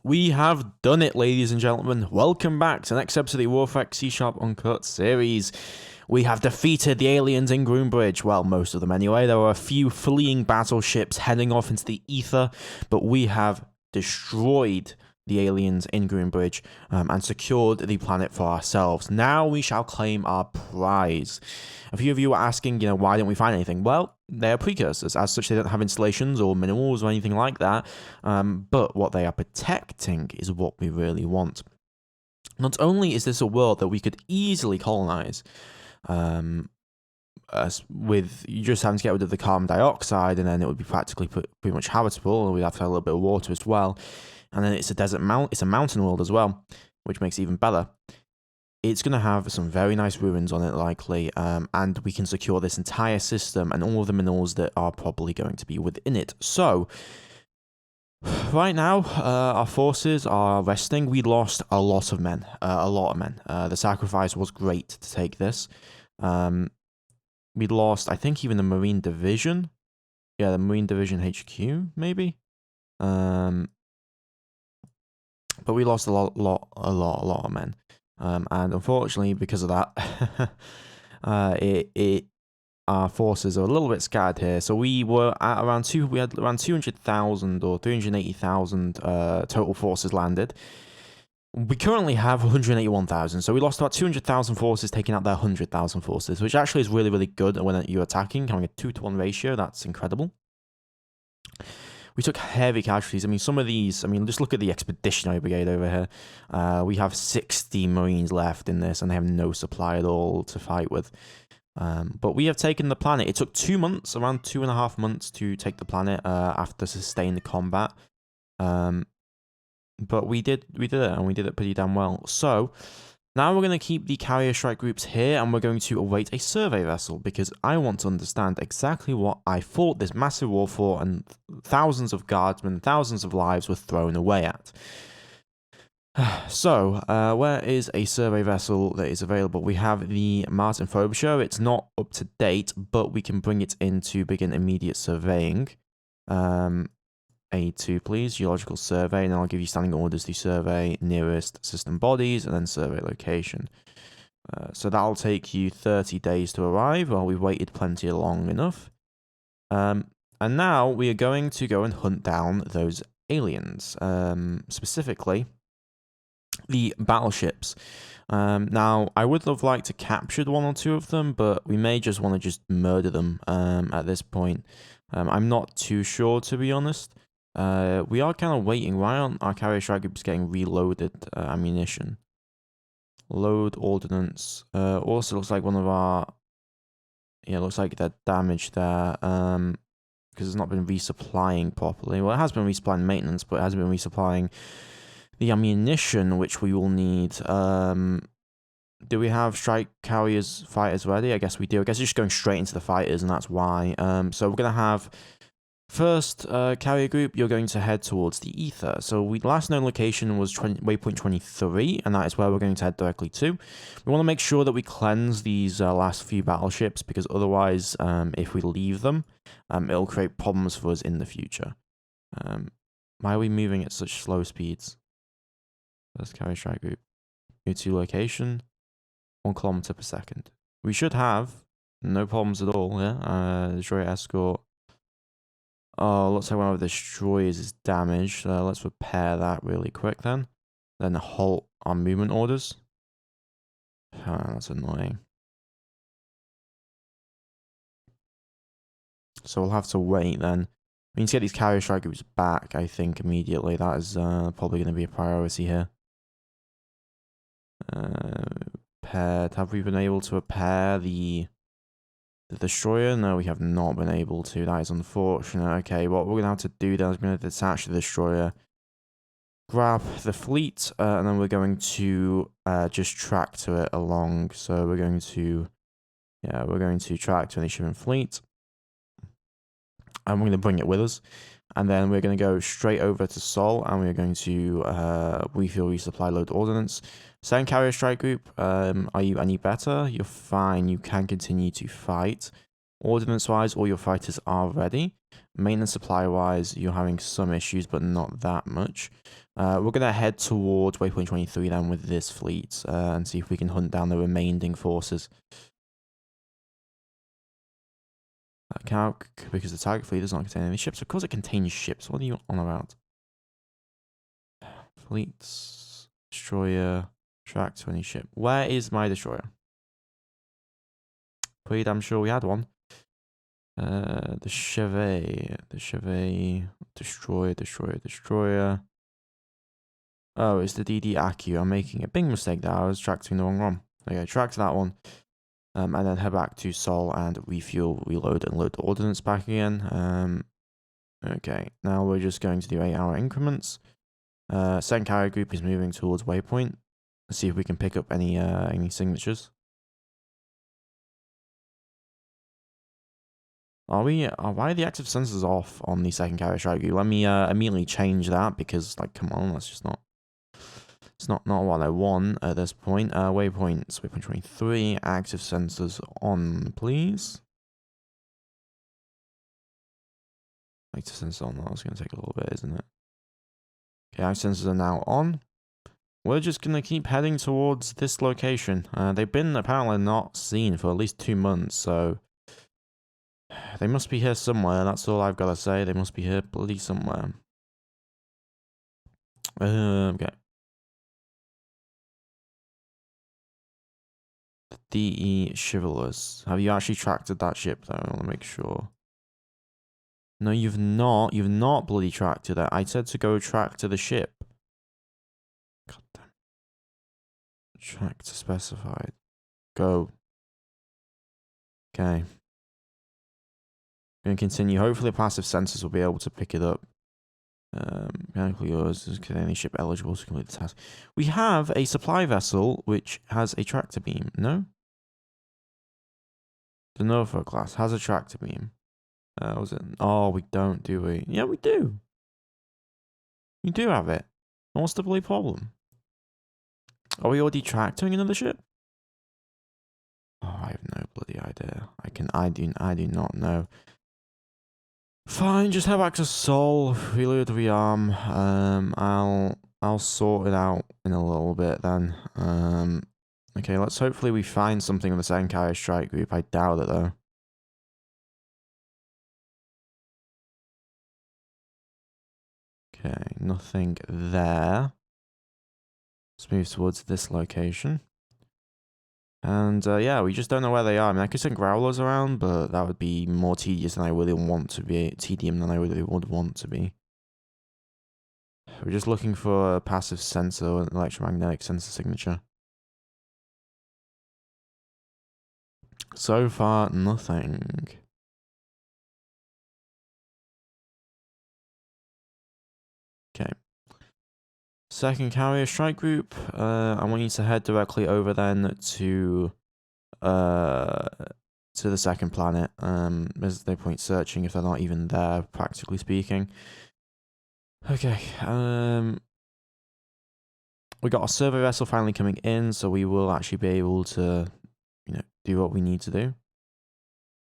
We have done it, ladies and gentlemen. Welcome back to the next episode of the Warfare C# Uncut series. We have defeated the aliens in Groombridge. Well, most of them anyway. There were a few fleeing battleships heading off into the ether, but we have destroyed the aliens in Groombridge and secured the planet for ourselves. Now we shall claim our prize. A few of you are asking, why didn't we find anything? Well, they're precursors. As such, they don't have installations or minerals or anything like that. But what they are protecting is what we really want. Not only is this a world that we could easily colonize, with you just having to get rid of the carbon dioxide, and then it would be practically pretty much habitable. We'd have to have a little bit of water as well. And then it's a mountain world as well, which makes it even better. It's going to have some very nice ruins on it, likely, and we can secure this entire system and all of the minerals that are probably going to be within it. So, right now, our forces are resting. We lost a lot of men. The sacrifice was great to take this. We lost, I think, even the Marine Division. Yeah, the Marine Division HQ, maybe. But we lost a lot of men. And unfortunately, because of that, our forces are a little bit scattered here. So we were at we had around 200,000 or 380,000 total forces landed. We currently have 181,000, so we lost about 200,000 forces, taking out their 100,000 forces, which actually is really, really good when you're attacking, having a 2-to-1 ratio. That's incredible. We took heavy casualties. I mean, some of these, just look at the Expeditionary Brigade over here. We have 60 Marines left in this, and they have no supply at all to fight with. But we have taken the planet. It took 2 months, around 2.5 months, to take the planet after sustained combat. But we did it, and we did it pretty damn well. So now we're going to keep the carrier strike groups here, and we're going to await a survey vessel, because I want to understand exactly what I fought this massive war for, and thousands of guardsmen, thousands of lives were thrown away at. So, where is a survey vessel that is available? We have the Martin Frobisher. It's not up to date, but we can bring it in to begin immediate surveying. A2, please, geological survey, and I'll give you standing orders to survey nearest system bodies and then survey location. So that'll take you 30 days to arrive. Well, we've waited plenty long enough. And now we are going to go and hunt down those aliens, specifically the battleships. Now, I would have liked to capture 1 or 2 of them, but we may just want to just murder them at this point. I'm not too sure, to be honest. We are kind of waiting. Why aren't our carrier strike groups getting reloaded ammunition? Load ordnance. Also looks like one of our... Yeah, looks like they're damaged there. Because it's not been resupplying properly. Well, it has been resupplying maintenance, but it hasn't been resupplying the ammunition, which we will need. Do we have strike carriers fighters ready? I guess we do. I guess it's just going straight into the fighters, and that's why. So we're going to have... First carrier group, you're going to head towards the ether. So last known location was waypoint 23, and that is where we're going to head directly to. We want to make sure that we cleanse these last few battleships, because otherwise, if we leave them, it'll create problems for us in the future. Why are we moving at such slow speeds? First carrier strike group. Move to location, 1 kilometer per second. We should have no problems at all, yeah? Destroyer escort. Oh, looks like one of the destroyers is damaged. Let's repair that really quick then. Then halt our movement orders. That's annoying. So we'll have to wait then. We need to get these carrier strike groups back, I think, immediately. That is probably going to be a priority here. Repaired. Have we been able to repair the destroyer? No, we have not been able to. That is unfortunate. Okay, what we're going to have to do then is we're going to detach the destroyer, grab the fleet, and then we're going to just track to it along. So we're going to track to any shipping fleet, and we're going to bring it with us. And then we're going to go straight over to Sol, and we're going to refuel, resupply, load ordnance. Second carrier strike group, are you any better? You're fine. You can continue to fight. Ordnance-wise, all your fighters are ready. Maintenance supply-wise, you're having some issues, but not that much. We're going to head towards waypoint 23 then with this fleet and see if we can hunt down the remaining forces. Because the target fleet does not contain any ships. Of course it contains ships. What are you on about? Fleets, destroyer, track 20 ship. Where is my destroyer? Pretty damn sure we had one. The Chevet, destroyer. Oh, it's the DD Accu. I'm making a big mistake there. I was tracking the wrong one. Okay, track to that one. And then head back to Sol and refuel, reload, and load the ordnance back again. Okay, now we're just going to do 8-hour increments. Second carrier group is moving towards waypoint. Let's see if we can pick up any signatures. Why are the active sensors off on the second carrier strike group? Let me immediately change that because, like, come on, that's just not. It's not what I want at this point. Waypoint 23, active sensors on, please. Active sensors on, that's going to take a little bit, isn't it? Okay, active sensors are now on. We're just going to keep heading towards this location. They've been apparently not seen for at least 2 months, so they must be here somewhere. That's all I've got to say. They must be here bloody somewhere. Okay. DE Chivalrous. Have you actually tracked that ship though? I want to make sure. No, you've not. You've not bloody tracked it. I said to go track to the ship. God damn. Track to specified. Go. Okay. Going to continue. Hopefully, passive sensors will be able to pick it up. Mechanically yours is any ship eligible to complete the task. We have a supply vessel which has a tractor beam. No? The Norfolk class has a tractor beam. Was it? Oh, we don't, do we? Yeah, we do. We do have it. What's the bloody problem? Are we already tractoring another ship? Oh, I have no bloody idea. I do not know. Fine, just head back to Sol, reload the rearm. I'll sort it out in a little bit then. Okay, let's hopefully we find something on the second carrier strike group. I doubt it though. Okay, nothing there. Let's move towards this location. And yeah, we just don't know where they are. I mean, I could send growlers around, but that would be more tedious than I really want to be. Tedium than I really would want to be. We're just looking for a passive sensor, an electromagnetic sensor signature. So far, nothing. Okay. Second carrier strike group. I want you to head directly over then to the second planet. There's no point searching if they're not even there, practically speaking. Okay. We got our survey vessel finally coming in, so we will actually be able to, do what we need to do.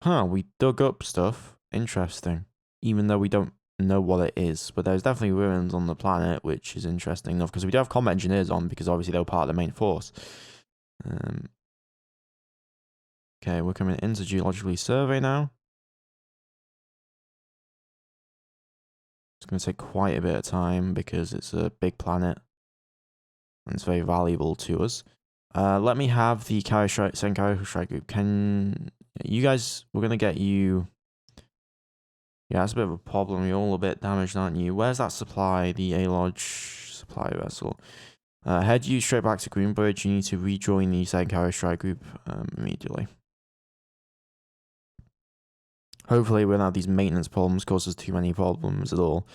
Huh, we dug up stuff. Interesting. Even though we don't know what it is, but there's definitely ruins on the planet, which is interesting enough, because we do have combat engineers on, because obviously they were part of the main force. Okay, we're coming into geologically survey now. It's going to take quite a bit of time, because it's a big planet, and it's very valuable to us. Let me have the second carrier strike group. Can you guys, we're going to get you. Yeah, that's a bit of a problem. You're all a bit damaged, aren't you? Where's that supply? The A-Lodge supply vessel. Head you straight back to Greenbridge. You need to rejoin the second carrier strike group immediately. Hopefully we won't have these maintenance problems cause us too many problems at all.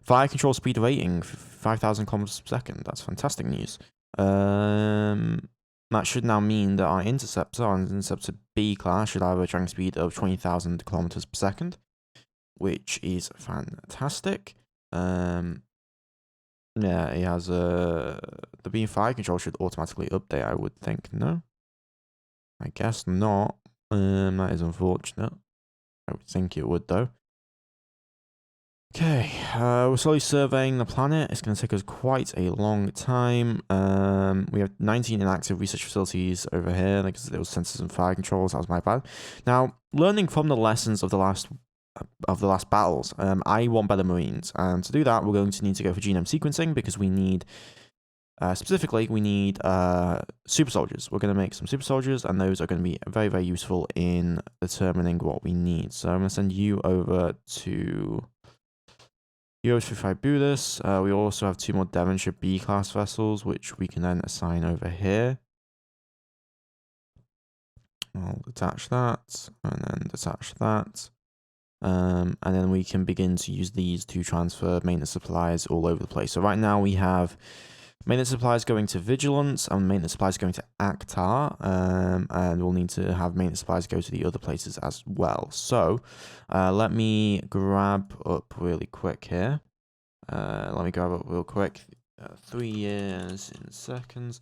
Fire control speed rating, 5,000 kilometers per second. That's fantastic news. That should now mean that our interceptor B class should have a tracking speed of 20,000 kilometers per second, which is fantastic. Yeah, it has the beam fire control should automatically update, I would think. No? I guess not. That is unfortunate. I would think it would, though. Okay, we're slowly surveying the planet. It's going to take us quite a long time. We have 19 inactive research facilities over here, because there was sensors and fire controls. That was my bad. Now, learning from the lessons of the last battles, I want better Marines, and to do that, we're going to need to go for genome sequencing, because we need, specifically, we need super soldiers. We're going to make some super soldiers, and those are going to be very, very useful in determining what we need. So I'm going to send you over to Buddhist. We also have 2 more Devonshire B-class vessels, which we can then assign over here. I'll detach that, and then detach that. And then we can begin to use these to transfer maintenance supplies all over the place. So right now we have maintenance supplies going to Vigilance, and maintenance supplies going to Actar, and we'll need to have maintenance supplies go to the other places as well. So let me grab up really quick here. 3 years in seconds.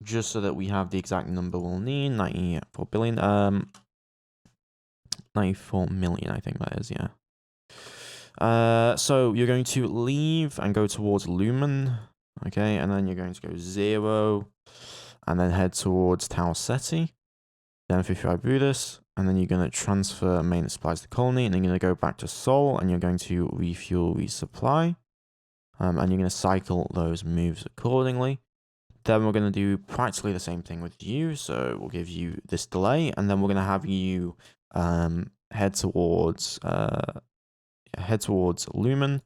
Just so that we have the exact number we'll need. 94 billion. 94 million, I think that is, yeah. So you're going to leave and go towards Lumen. Okay, and then you're going to go 0. And then head towards Tau Ceti. Then 55 Buddhist. And then you're going to transfer maintenance supplies to colony, and then you're going to go back to Sol, and you're going to refuel, resupply, and you're going to cycle those moves accordingly. Then we're going to do practically the same thing with you, so we'll give you this delay, and then we're going to have you head towards Lumen.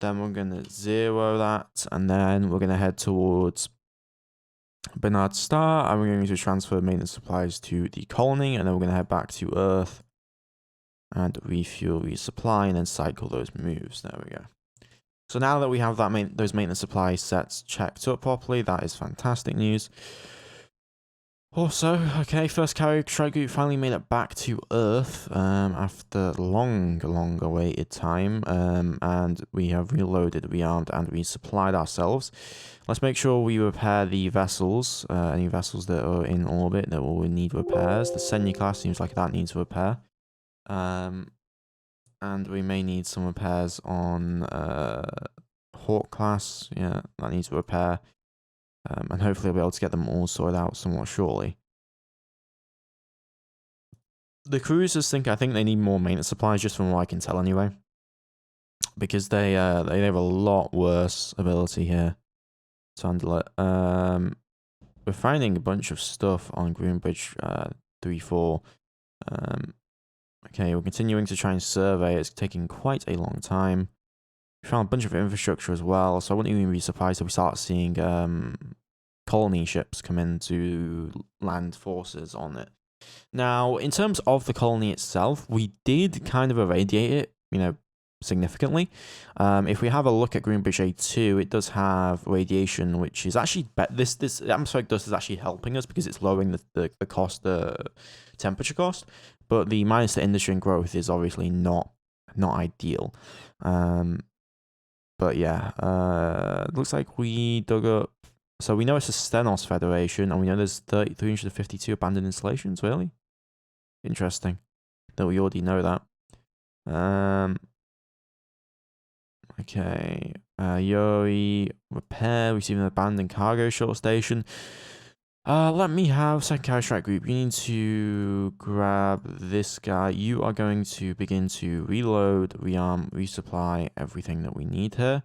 Then we're going to 0 that, and then we're going to head towards Bernard Star, and we're going to transfer maintenance supplies to the colony, and then we're going to head back to Earth and refuel, resupply, and then cycle those moves. There we go. So now that we have those maintenance supply sets checked up properly, that is fantastic news. Also, okay, first carrier strike group finally made it back to Earth after long awaited time, and we have reloaded, rearmed, and resupplied ourselves. Let's make sure we repair the vessels, any vessels that are in orbit that will need repairs. The Senya class seems like that needs repair. And we may need some repairs on Hawk class, yeah, that needs repair. And hopefully I'll be able to get them all sorted out somewhat shortly. The cruisers I think they need more maintenance supplies, just from what I can tell anyway. Because they have a lot worse ability here to handle it. We're finding a bunch of stuff on Greenbridge 3-4. Okay, we're continuing to try and survey. It's taking quite a long time. We found a bunch of infrastructure as well, so I wouldn't even be surprised if we start seeing colony ships come into land forces on it. Now, in terms of the colony itself, we did kind of irradiate it, significantly. If we have a look at Greenbridge A2, it does have radiation, which is actually this atmospheric dust is actually helping us because it's lowering the cost, the temperature cost. But the minus to industry and growth is obviously not ideal. But yeah, looks like we dug up. So we know it's a Stenos Federation, and we know there's 352 abandoned installations. Really interesting that we already know that. Okay, Yuri repair, receiving an abandoned cargo shuttle station. Let me have second carrier strike group. You need to grab this guy. You are going to begin to reload, rearm, resupply everything that we need here.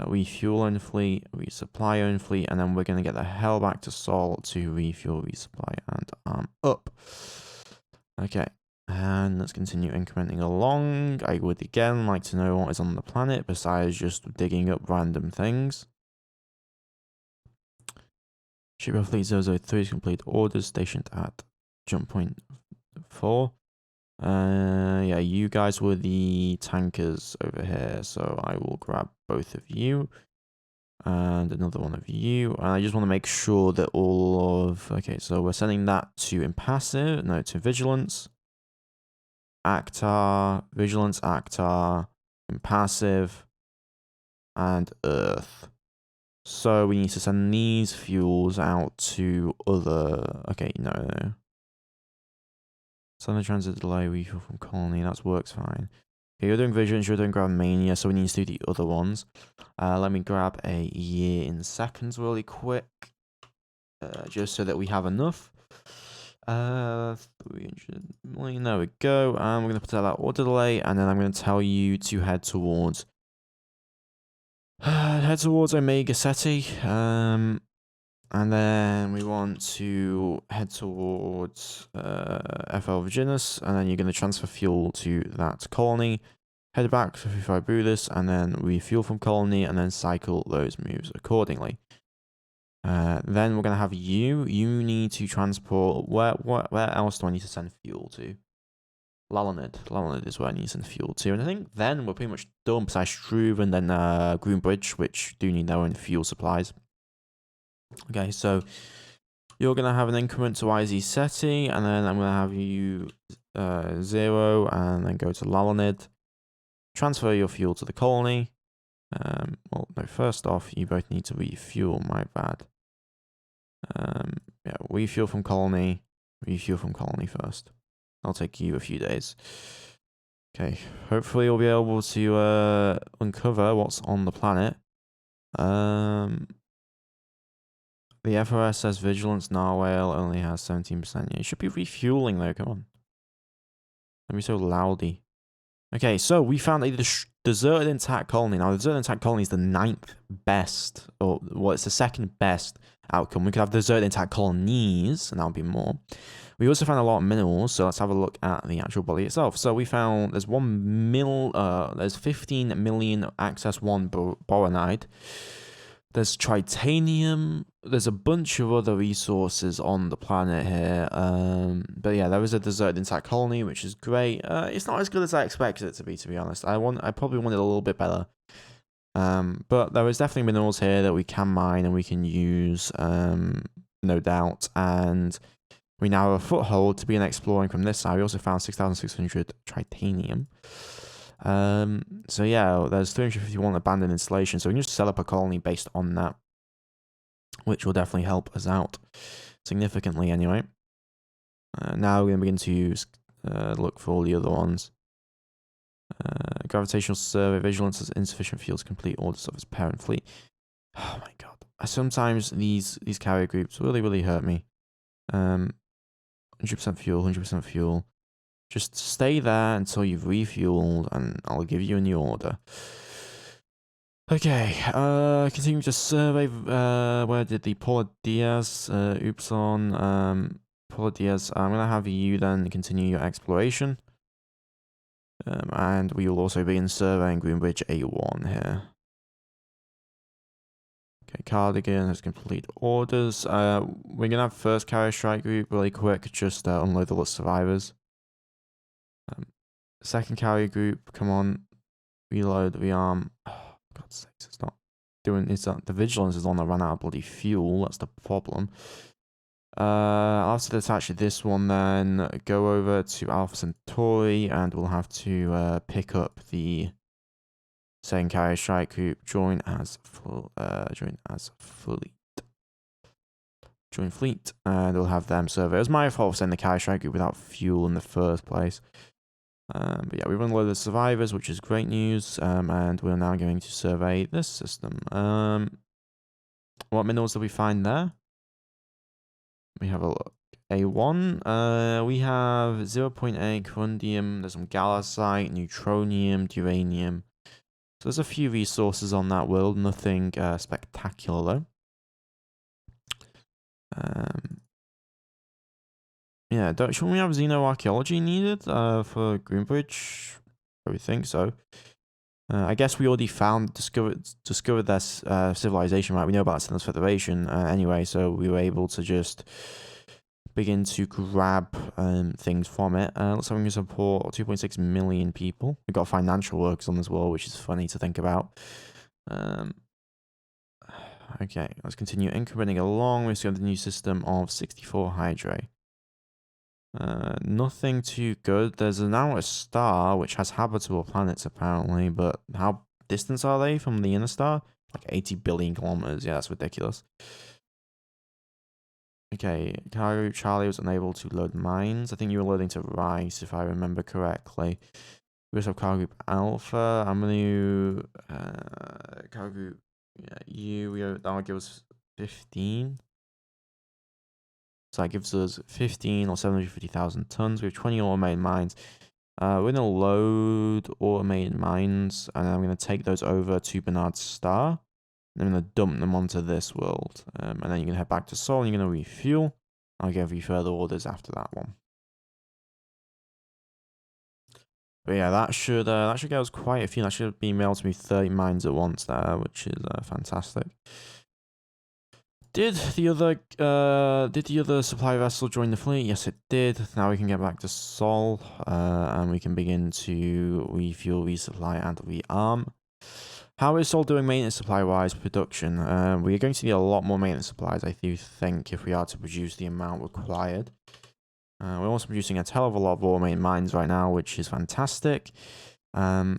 Refuel own fleet, resupply own fleet, and then we're going to get the hell back to Sol to refuel, resupply, and arm up. Okay, and let's continue incrementing along. I would again like to know what is on the planet besides just digging up random things. Shipyard Fleet 003 is complete. Orders stationed at jump point 4. Yeah, you guys were the tankers over here, so I will grab both of you and another one of you. And I just want to make sure that all of... Okay, so we're sending that to Impassive, no, to Vigilance, Actar, Vigilance, Actar, Impassive, and Earth. So we need to send these fuels out to other... Okay, no. Sudden transit delay, refuel from colony. That works fine. Okay, you're doing visions, you're doing Gravmania, so we need to do the other ones. Let me grab a year in seconds really quick. Just so that we have enough. 300 million, there we go. And we're going to put that order delay, and then I'm going to tell you to head towards Omega Ceti. And then we want to head towards FL Virginis, and then you're going to transfer fuel to that colony, head back to 55 Buddhist, and then refuel from colony, and then cycle those moves accordingly. Then we're going to have you need to transport, where else do I need to send fuel to? Lalonid is where I need to send fuel to, and I think then we're pretty much done, besides Struve and then Greenbridge, which do need their own fuel supplies. Okay, so you're going to have an increment to YZ Ceti, and then I'm going to have you 0, and then go to Lalonid. Transfer your fuel to the colony. Well, no, first off, you both need to refuel, my bad. Yeah, refuel from colony first. I'll take you a few days. Okay, hopefully you'll be able to uncover what's on the planet. The FOS says Vigilance Narwhale only has 17%. Yeah, you should be refueling though, come on. Don't be so loudy. Okay, so we found a deserted intact colony. Now, the deserted intact colony is the 9th best, or well, it's the 2nd best outcome. We could have deserted intact colonies, and that would be more. We also found a lot of minerals, so let's have a look at the actual body itself. So we found there's 15 million access 1 boronite. There's tritanium. There's a bunch of other resources on the planet here. But yeah, there is a deserted intact colony, which is great. It's not as good as I expected it to be honest. I probably wanted a little bit better. But there is definitely minerals here that we can mine and we can use, no doubt. And we now have a foothold to begin exploring from this side. We also found 6,600 tritanium. So yeah, there's 351 abandoned installations, so we can just set up a colony based on that, which will definitely help us out significantly anyway. Now we're going to begin to look for all the other ones. Gravitational survey, vigilance has insufficient fuel to complete orders of its parent fleet. Oh my god. Sometimes these carrier groups really hurt me. 100% fuel, 100% fuel. Just stay there until you've refueled, and I'll give you a new order. Okay, continue to survey, where did the Paula Diaz, Paula Diaz, I'm going to have you then continue your exploration. And we will also begin surveying Greenbridge A1 here. Okay, Cardigan has complete orders. We're going to have first carrier strike group really quick, just unload the list of survivors. Second carrier group, come on, reload, rearm. Oh, God's sakes, it's not doing, the vigilance is the one that ran out of bloody fuel, that's the problem. I'll have to detach this one then, go over to Alpha Centauri, and we'll have to pick up the second carrier strike group, join fleet, and we'll have them survey. It was my fault for sending the carrier strike group without fuel in the first place. But yeah, we've unloaded the survivors, which is great news, and we're now going to survey this system. What minerals do we find there? We have a look. A1, we have 0.8 corundium, there's some galisite, neutronium, uranium. So there's a few resources on that world, nothing spectacular though. Yeah, shouldn't we have xenoarchaeology needed for Greenbridge? I would think so. I guess we already discovered their civilization, right? We know about Sinless Federation anyway, so we were able to just begin to grab things from it. Looks like we can support 2.6 million people. We've got financial workers on this world, which is funny to think about. Okay, let's continue incrementing along. We've got the new system of 64 Hydra. Nothing too good. There's now a star which has habitable planets apparently, but how distant are they from the inner star? Like 80 billion kilometers. Yeah, that's ridiculous. Okay, cargo Charlie was unable to load mines. I think you were loading to rice, if I remember correctly. We also have cargo group Alpha. I'm going to cargo group that'll give us 15. So that gives us 15 or 750,000 tons. We have 20 automated mines. We're going to load automated mines, and I'm going to take those over to Bernard Star. I'm going to dump them onto this world. And then you're going to head back to Sol, and you're going to refuel. I'll give you further orders after that one. But yeah, that should get us quite a few. That should be able to be 30 mines at once there, which is fantastic. Did the other supply vessel join the fleet? Yes, it did. Now we can get back to Sol, and we can begin to refuel, resupply, and rearm. How is Sol doing maintenance supply-wise production? We are going to need a lot more maintenance supplies, I do think, if we are to produce the amount required. We're also producing a hell of a lot of automated mines right now, which is fantastic. We're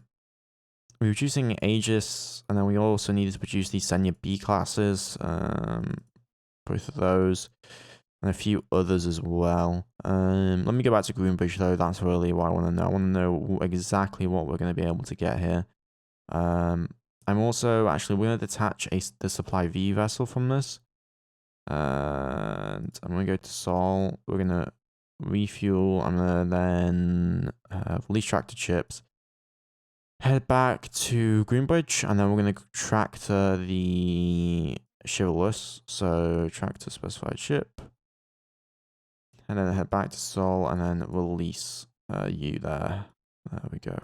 producing Aegis, and then we also needed to produce these Senya B classes. Both of those, and a few others as well. Let me go back to Greenbridge though. That's really what I want to know. I want to know exactly what we're going to be able to get here. I'm also we're going to detach the supply V vessel from this. And I'm going to go to Sol. We're going to refuel. I'm going to then release tractor chips. Head back to Greenbridge, and then we're going to tractor the Chivalrous. So tractor specified ship. And then head back to Sol, and then release you there. There we go.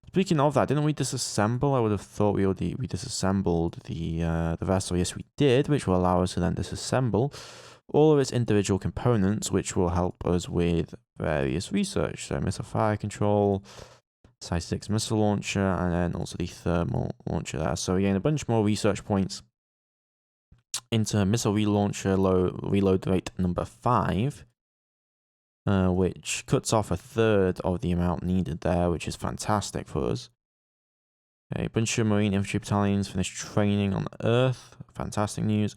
Speaking of that, didn't we disassemble? I would have thought we disassembled the vessel. Yes, we did, which will allow us to then disassemble all of its individual components, which will help us with various research. So missile fire control, size 6 missile launcher, and then also the thermal launcher there. So we gain a bunch more research points into missile relauncher reload rate number 5. Which cuts off a third of the amount needed there, which is fantastic for us. Okay, a bunch of Marine Infantry battalions finished training on Earth. Fantastic news.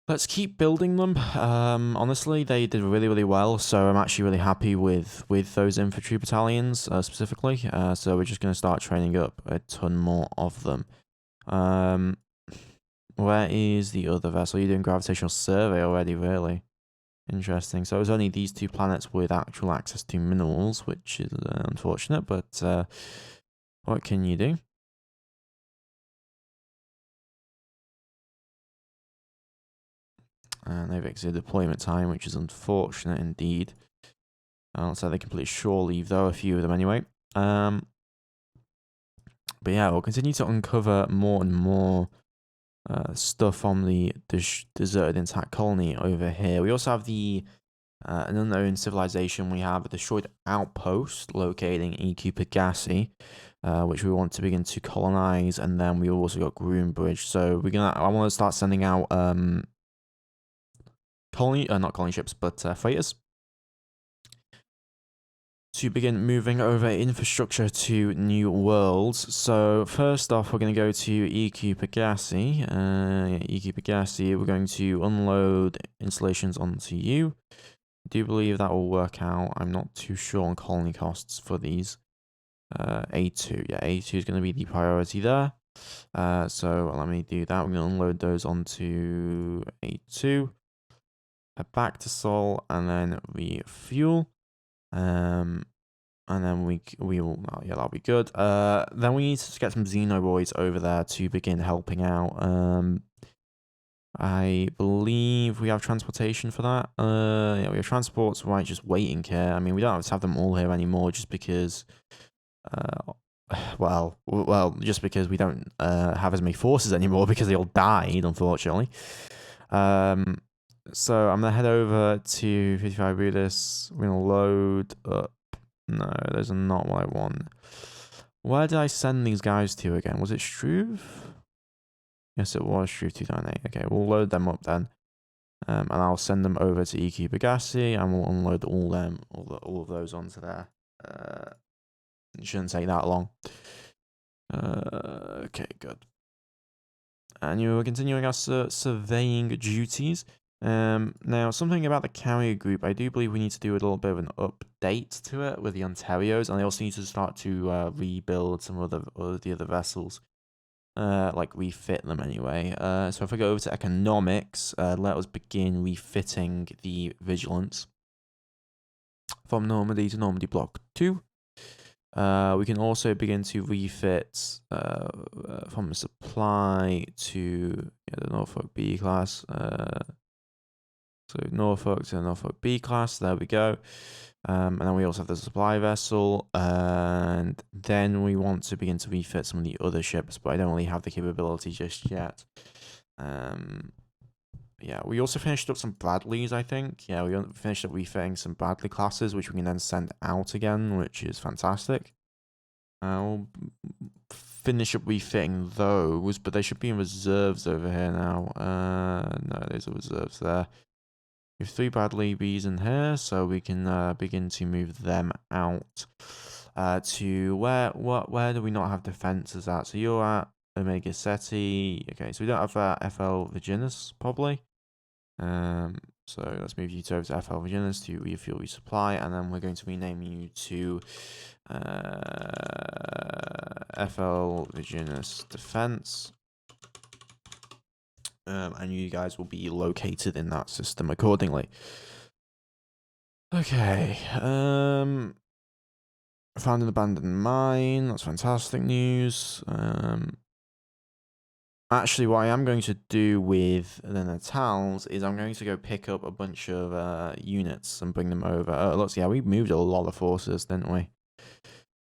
Let's keep building them. Honestly, they did really, really well, so I'm actually really happy with those infantry battalions specifically. So we're just going to start training up a ton more of them. Where is the other vessel? You're doing gravitational survey already, really? Interesting. So it was only these 2 planets with actual access to minerals, which is unfortunate, but what can you do? And they've exited deployment time, which is unfortunate indeed. Looks like they completed shore leave, though, a few of them anyway. But yeah, we'll continue to uncover more and more stuff on the deserted intact colony over here. We also have an unknown civilization. We have a destroyed outpost locating EQ Pegasi, which we want to begin to colonize, and then we also got Groombridge. So I want to start sending out not colony ships, but freighters to begin moving over infrastructure to new worlds. So first off, we're going to go to EQ Pegasi. EQ Pegasi, we're going to unload installations onto you. I do believe that will work out. I'm not too sure on colony costs for these. A2, yeah, A2 is going to be the priority there. So let me do that. We're going to unload those onto A2. Head back to Sol, and then refuel. And then we will, oh, yeah, that'll be good. Then we need to get some Xenoroids over there to begin helping out. I believe we have transportation for that. Yeah, we have transports right just waiting here. I mean, we don't have to have them all here anymore just because, well, just because we don't have as many forces anymore because they all died, unfortunately. So I'm going to head over to 55 Budis. We're going to load up. No, those are not what I want. Where did I send these guys to again? Was it Struve? Yes, it was Struve 298. Okay, we'll load them up then. And I'll send them over to EQ Pegasi, and we'll unload all of those onto there. It shouldn't take that long. Okay, good. And you're continuing our surveying duties. Now, something about the carrier group, I do believe we need to do a little bit of an update to it with the Ontarios, and I also need to start to rebuild some of the other vessels, like refit them anyway. So if I go over to economics, let us begin refitting the Vigilance from Normandy to Normandy Block 2. We can also begin to refit from supply to the Norfolk B class. So Norfolk to the Norfolk B class, there we go. And then we also have the supply vessel, and then we want to begin to refit some of the other ships, but I don't really have the capability just yet. Yeah, we also finished up some Bradleys, I think. Yeah, we finished up refitting some Bradley classes, which we can then send out again, which is fantastic. We'll finish up refitting those, but they should be in reserves over here now. No, there's reserves there. We have 3 Bradley Bs in here, so we can begin to move them out to where do we not have defenses at? So you're at Omega Ceti. Okay, so we don't have FL Virginis probably. So let's move you over to FL Virginis to refuel, resupply, and then we're going to rename you to FL Virginis Defense. And you guys will be located in that system accordingly. Okay. Found an abandoned mine. That's fantastic news. Actually, what I am going to do with the Natals is I'm going to go pick up a bunch of units and bring them over. Look, yeah, we moved a lot of forces, didn't we?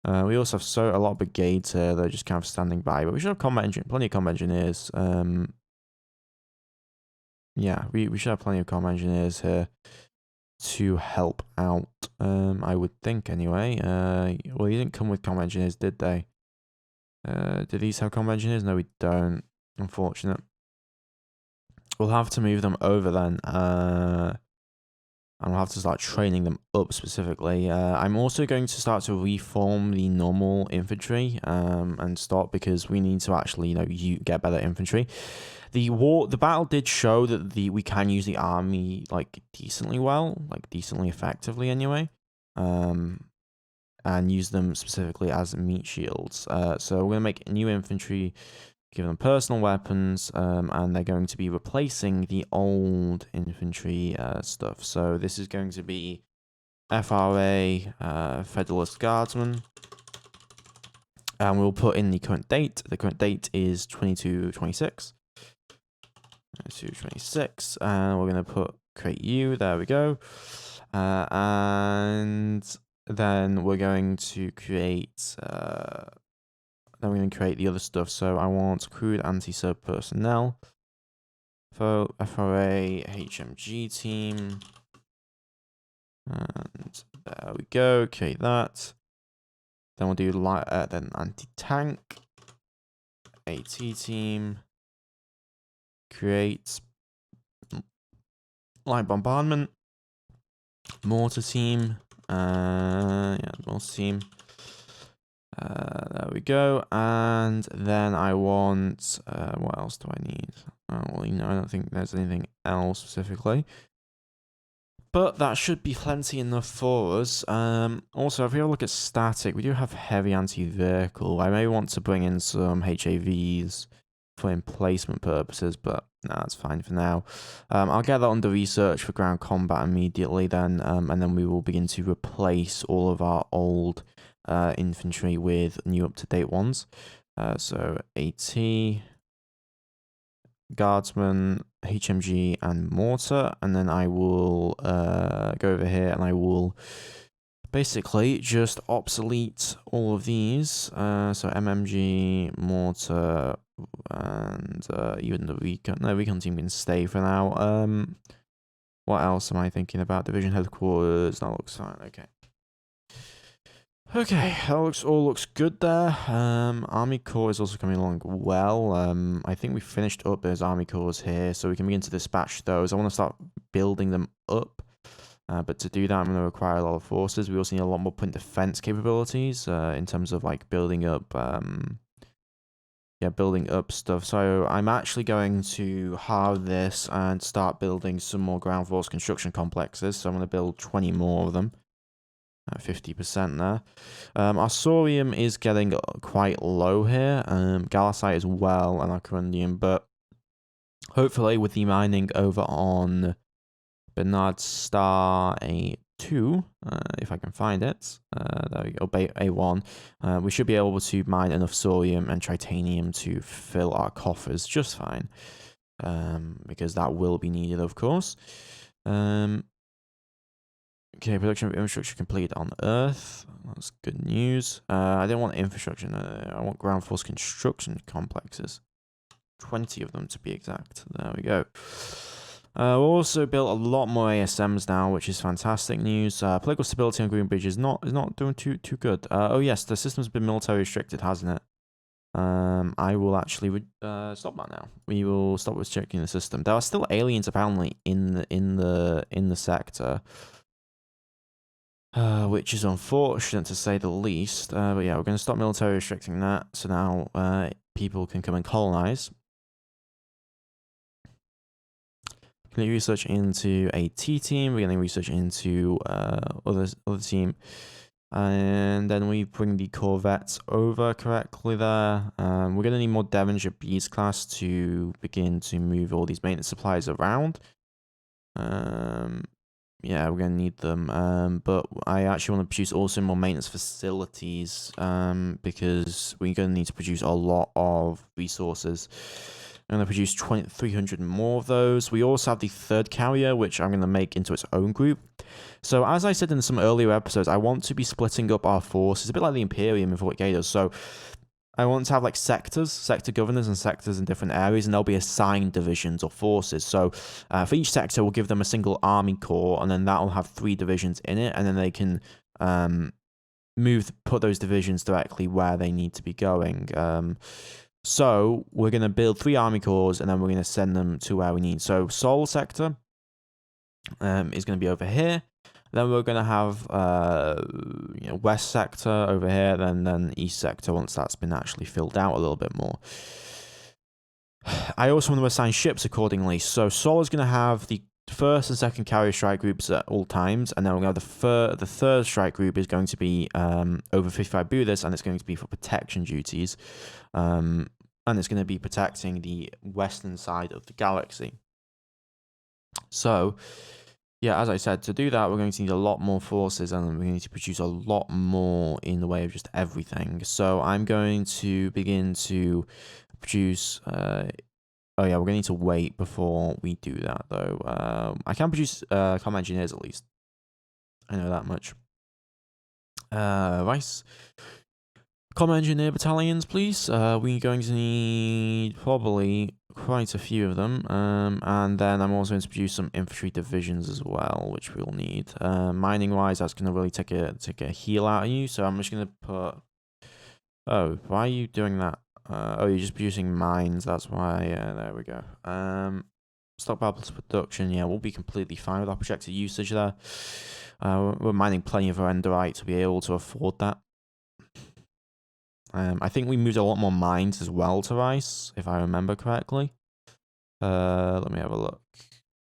We also have a lot of brigades here that are just kind of standing by, but we should have plenty of combat engineers. Yeah, we should have plenty of combat engineers here to help out. I would think anyway. Well, you didn't come with combat engineers, did they? Do these have combat engineers? No, we don't. Unfortunate. We'll have to move them over then. And I'll have to start training them up specifically. I'm also going to start to reform the normal infantry and stop, because we need to actually, get better infantry. The battle did show that we can use the army like decently well, like decently effectively anyway, and use them specifically as meat shields. So we're gonna make new infantry, give them personal weapons, and they're going to be replacing the old infantry stuff. So this is going to be FRA Federalist Guardsmen, and we'll put in the current date. The current date is 2226. 2226, and we're going to create you. There we go. And then we're going to create the other stuff. So I want crewed anti-serb personnel. For FRA HMG team. And there we go. Create that. Then we'll do then anti-tank. AT team. Create light bombardment. Mortar team. Mortar team. There we go. And then I want, what else do I need? Well, I don't think there's anything else specifically. But that should be plenty enough for us. Also, if we have a look at static, we do have heavy anti-vehicle. I may want to bring in some HAVs for emplacement purposes, but no, that's fine for now. I'll get that under research for ground combat immediately then, and then we will begin to replace all of our old infantry with new up-to-date ones. So AT, Guardsman, HMG, and Mortar, and then I will go over here and I will basically just obsolete all of these. So MMG, Mortar, and even the Recon. No, Recon team can stay for now. What else am I thinking about? Division headquarters. That looks fine. Okay. Okay, that all looks good there. Army Corps is also coming along well. I think we finished up those Army Corps here, so we can begin to dispatch those. I want to start building them up, but to do that, I'm going to require a lot of forces. We also need a lot more point defense capabilities in terms of like building up yeah, building up stuff. So I'm actually going to halve this and start building some more ground force construction complexes. So I'm going to build 20 more of them. 50% there. Our sorium is getting quite low here. Galasite as well, and our corundium, but hopefully with the mining over on Bernard Star A2, if I can find it, there we go, A1, we should be able to mine enough sorium and titanium to fill our coffers just fine, because that will be needed, of course. Okay, production of infrastructure completed on Earth. That's good news. I don't want infrastructure. I want ground force construction complexes. 20 of them to be exact. There we go. We'll also built a lot more ASMs now, which is fantastic news. Political stability on Green Bridge is not doing too good. Oh yes, the system's been military restricted, hasn't it? I will actually stop that now. We will stop restricting the system. There are still aliens apparently in the sector. Which is unfortunate to say the least. But yeah, we're going to stop military restricting that. So now people can come and colonize. Getting research into a T team. We're getting research into other team. And then we bring the corvettes over correctly there. We're going to need more Devonshire Bees class to begin to move all these maintenance supplies around. Yeah, we're going to need them, but I actually want to produce also more maintenance facilities, because we're going to need to produce a lot of resources. I'm going to produce 300 more of those. We also have the third carrier, which I'm going to make into its own group. So as I said in some earlier episodes, I want to be splitting up our forces, a bit like the Imperium in Fort Gatos. So I want to have like sector governors and sectors in different areas, and they'll be assigned divisions or forces. So for each sector, we'll give them a single army corps, and then that'll have 3 divisions in it, and then they can put those divisions directly where they need to be going. So we're going to build 3 army corps, and then we're going to send them to where we need. So Seoul sector is going to be over here. Then we're going to have west sector over here, then east sector once that's been actually filled out a little bit more. I also want to assign ships accordingly. So Seoul is going to have the first and second carrier strike groups at all times, and then we're going to have the third strike group is going to be over 55 Buddhists, and it's going to be for protection duties. And it's going to be protecting the western side of the galaxy. So yeah, as I said, to do that, we're going to need a lot more forces, and we're going to produce a lot more in the way of just everything. So I'm going to begin to produce... oh yeah, we're going to need to wait before we do that, though. I can produce comm engineers, at least. I know that much. Rice. Comm engineer battalions, please. We're going to need probably quite a few of them, and then I'm also going to produce some infantry divisions as well, which we'll need. Mining wise, that's going to really take a heal out of you, so I'm just going to put... Oh, why are you doing that? Oh, you're just producing mines, that's why. Yeah, there we go. Stockpile plus production, yeah, we'll be completely fine with our projected usage there. We're mining plenty of Enderite to be able to afford that. I think we moved a lot more mines as well to Rice, if I remember correctly. Let me have a look.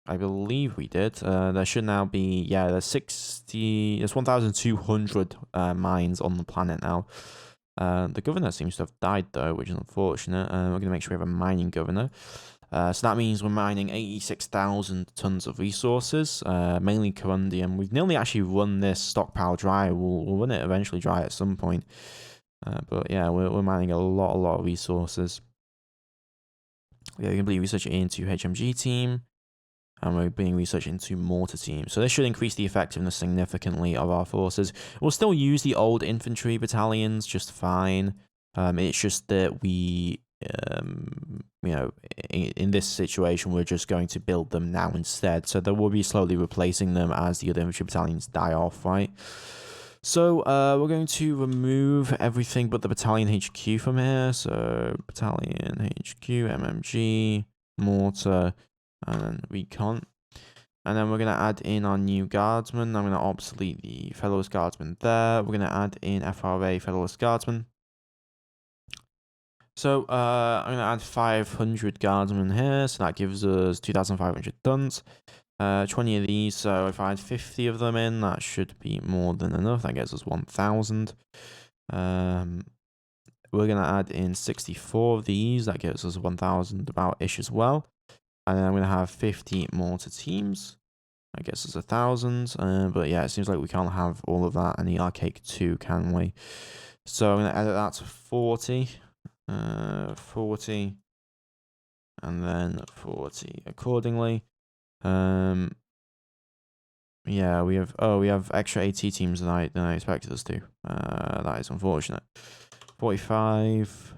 I believe we did. There should now be, yeah, there's 1,200 mines on the planet now. The governor seems to have died, though, which is unfortunate. We're going to make sure we have a mining governor. So that means we're mining 86,000 tons of resources, mainly corundium. We've nearly actually run this stockpile dry. We'll run it eventually dry at some point. But yeah, we're mining a lot of resources. We're going to be researching into HMG team, and we're being researched into mortar team. So this should increase the effectiveness significantly of our forces. We'll still use the old infantry battalions just fine. It's just that we, in this situation, we're just going to build them now instead. So they will be slowly replacing them as the other infantry battalions die off, right? So we're going to remove everything but the battalion HQ from here. So battalion HQ, MMG, mortar, and then recon. And then we're going to add in our new guardsmen. I'm going to obsolete the Federalist Guardsmen there. We're going to add in FRA Federalist Guardsmen. So I'm gonna add 500 guardsmen here, so that gives us 2,500 tons. 20 of these, so if I had 50 of them in, that should be more than enough. That gets us 1,000. We're gonna add in 64 of these. That gives us 1,000 about-ish as well. And then I'm gonna have 50 mortar teams. I guess it's 1,000. But yeah, it seems like we can't have all of that in the arcade 2, can we? So I'm gonna edit that to 40. 40. And then 40 accordingly. Yeah, we have extra AT teams than I expected us to. That is unfortunate. 45,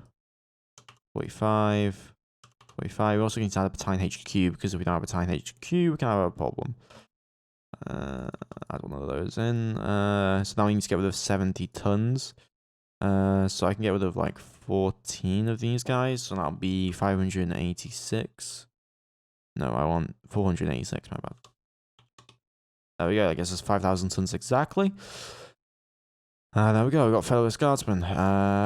45, 45. We also need to add a battalion HQ, because if we don't have a battalion HQ, we can have a problem. Add one of those in. So now we need to get rid of 70 tons. So I can get rid of like 14 of these guys. So that'll be 586. No, I want 486, my bad. There we go, I guess it's 5,000 tons exactly. There we go, we've got Federalist Guardsmen,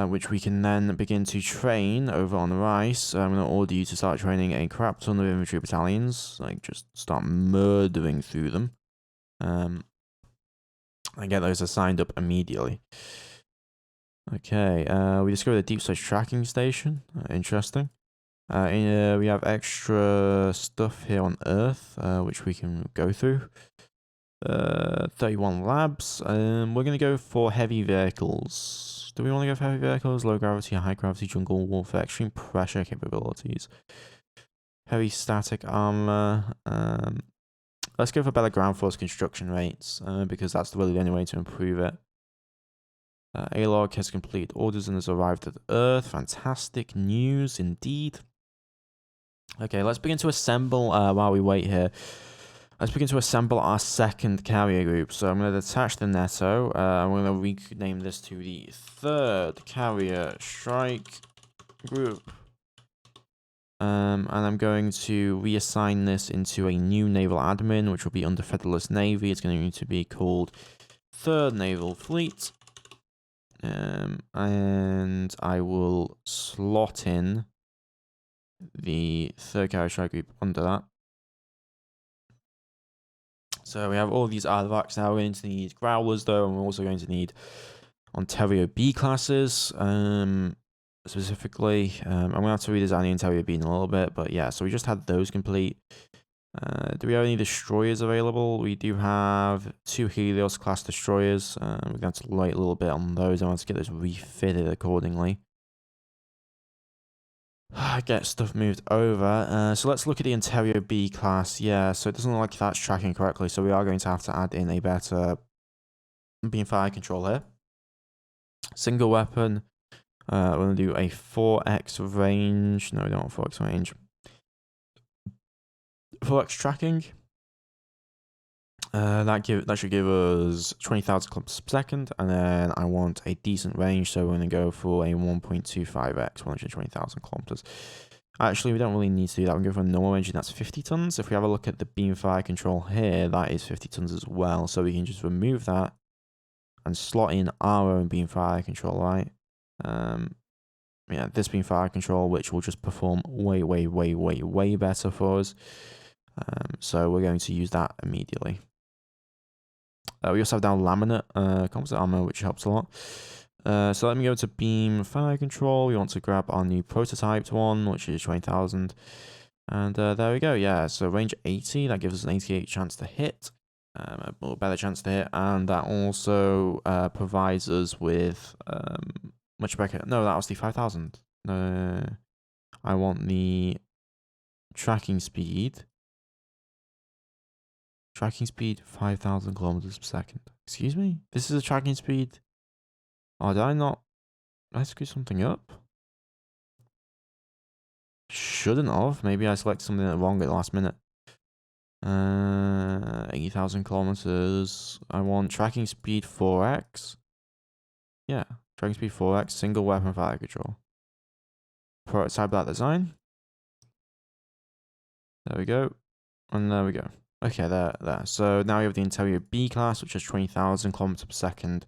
which we can then begin to train over on the rice. I'm going to order you to start training a crap ton of infantry battalions, like just start murdering through them. And get those assigned up immediately. Okay, we discovered a deep space tracking station, interesting. We have extra stuff here on Earth, which we can go through. 31 labs. We're going to go for heavy vehicles. Do we want to go for heavy vehicles? Low gravity, high gravity, jungle warfare, extreme pressure capabilities. Heavy static armor. Let's go for better ground force construction rates, because that's really the only way to improve it. A-log has completed orders and has arrived at Earth. Fantastic news indeed. Okay, let's begin to assemble while we wait here. Let's begin to assemble our second carrier group. So I'm going to detach the Netto. I'm going to rename this to the third carrier strike group. And I'm going to reassign this into a new naval admin, which will be under Federalist Navy. It's going to be called Third Naval Fleet. And I will slot in the third carrier strike group under that. So we have all these artifacts now. We're going to need growlers though, and we're also going to need Ontario B classes. Specifically, I'm gonna have to redesign the Ontario B in a little bit, but yeah. So we just had those complete. Do we have any destroyers available? We do have 2 Helios class destroyers. We're going to have to wait a little bit on those. I want to get those refitted accordingly. Get stuff moved over. So let's look at the Ontario B class. Yeah, so it doesn't look like that's tracking correctly. So we are going to have to add in a better beam fire control here. Single weapon. We're going to do a 4x range. No, we don't want 4x range. 4x tracking. That should give us 20,000 kilometers per second, and then I want a decent range, so we're going to go for a 1.25x, 120,000 kilometers. Actually, we don't really need to do that. We're going to go for a normal range, and that's 50 tons. If we have a look at the beam fire control here, that is 50 tons as well, so we can just remove that and slot in our own beam fire control, right? Yeah, this beam fire control, which will just perform way better for us. So we're going to use that immediately. We also have down laminate composite armor, which helps a lot. So let me go to beam fire control. We want to grab our new prototyped one, which is 20,000. And there we go. Yeah, so range 80, that gives us an 88 chance to hit. A more better chance to hit. And that also provides us with much better. No, that was the 5,000. I want the tracking speed. Tracking speed 5,000 kilometers per second. Excuse me? This is a tracking speed. Oh, did I screw something up? Shouldn't have. Maybe I selected something wrong at the last minute. 80,000 kilometers. I want tracking speed 4x. Yeah, tracking speed 4x, single weapon fire control. Prototype that design. There we go. And there we go. Okay, there. So now we have the Ontario B class, which is 20,000 kilometers per second.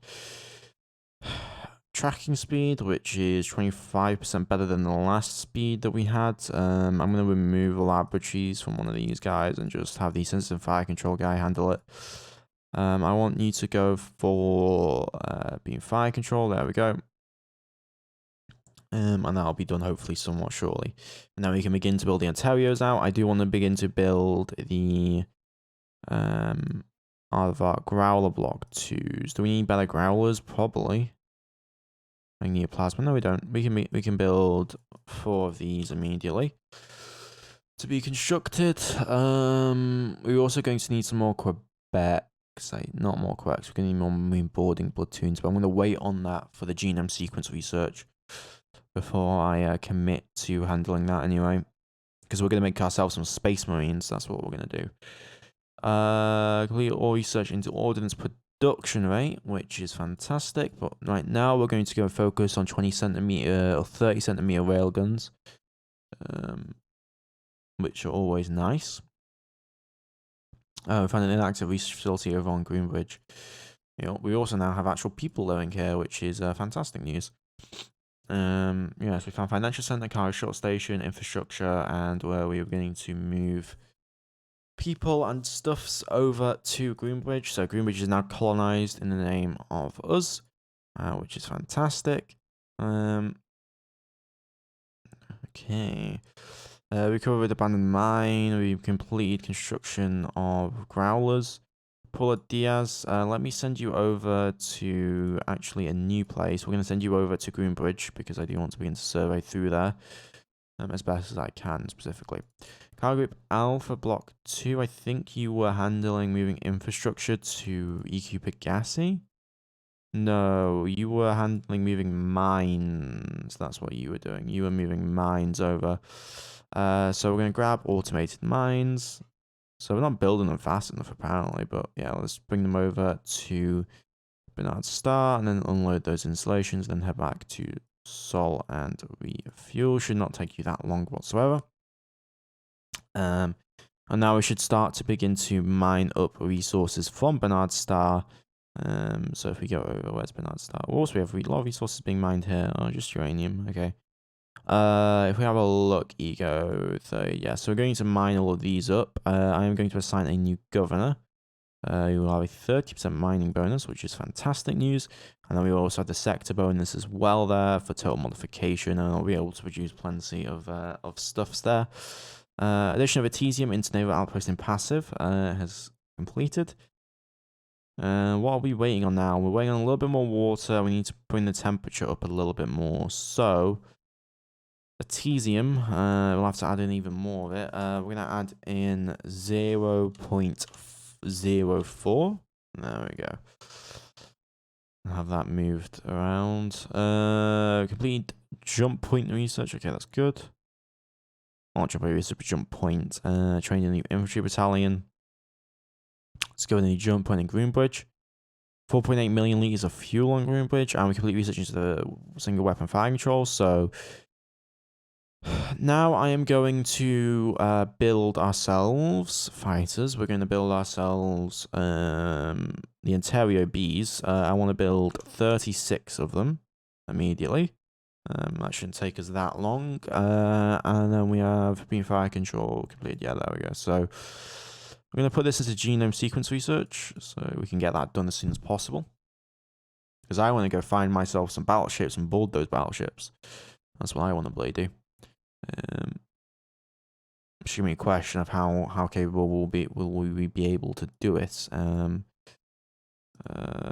tracking speed, which is 25% better than the last speed that we had. I'm going to remove laboratories from one of these guys and just have the sensitive fire control guy handle it. I want you to go for beam fire control. There we go. And that'll be done hopefully somewhat shortly. And now we can begin to build the Ontario's out. I do want to begin to build the our growler block 2s. Do we need better growlers? Probably. I need a plasma. No, we don't. We can build 4 of these immediately to be constructed. We're also going to need some more Quebec. Not more Quebecs. We're going to need more marine boarding platoons, but I'm going to wait on that for the genome sequence research before I commit to handling that anyway. Because we're going to make ourselves some space marines. That's what we're going to do. Complete all research into ordnance production rate, which is fantastic. But right now we're going to go focus on 20 centimeter or 30 centimeter railguns, which are always nice. We found an inactive research facility over on Greenbridge. We also now have actual people living here, which is fantastic news. Yes, we found financial center, cargo short station, infrastructure, and where we are beginning to move people and stuffs over to Greenbridge. So Greenbridge is now colonized in the name of us, which is fantastic. Okay. We covered abandoned mine. We completed construction of growlers. Paula Diaz, let me send you over to actually a new place. We're going to send you over to Greenbridge because I do want to begin to survey through there as best as I can, specifically. Cargo Group Alpha Block 2, I think you were handling moving infrastructure to EQ Pegasi? No, you were handling moving mines. That's what you were doing. You were moving mines over. So we're going to grab automated mines. So we're not building them fast enough, apparently. But yeah, let's bring them over to Bernard Star and then unload those installations. Then head back to Sol and refuel. Should not take you that long whatsoever. And now we should start to begin to mine up resources from Bernard Star. So if we go over, where's Bernard Star? Also, we have a lot of resources being mined here. Oh, just uranium. Okay. If we have a look, Ego, yeah, so we're going to mine all of these up. I am going to assign a new governor. You will have a 30% mining bonus, which is fantastic news. And then we also have the sector bonus as well there for total modification, and I'll be able to produce plenty of stuffs there. Addition of Etesium into naval outpost in passive has completed. What are we waiting on now? We're waiting on a little bit more water. We need to bring the temperature up a little bit more. So, Etesium, we'll have to add in even more of it. We're going to add in 0.04. There we go. Have that moved around. Complete jump point research. Okay, that's good. Not jump point research, but jump point. Trained in the infantry battalion. Let's go with a new jump point in Greenbridge. 4.8 million liters of fuel on Greenbridge, and we complete research into the single weapon fire control. So now I am going to build ourselves fighters. We're going to build ourselves the Ontario Bees. I want to build 36 of them immediately. That shouldn't take us that long. And then we have beam fire control completed. Yeah, there we go. So we're going to put this as a genome sequence research so we can get that done as soon as possible. Because I want to go find myself some battleships and board those battleships. That's what I want to bloody do. Shoot me a question of how capable will we be able to do it.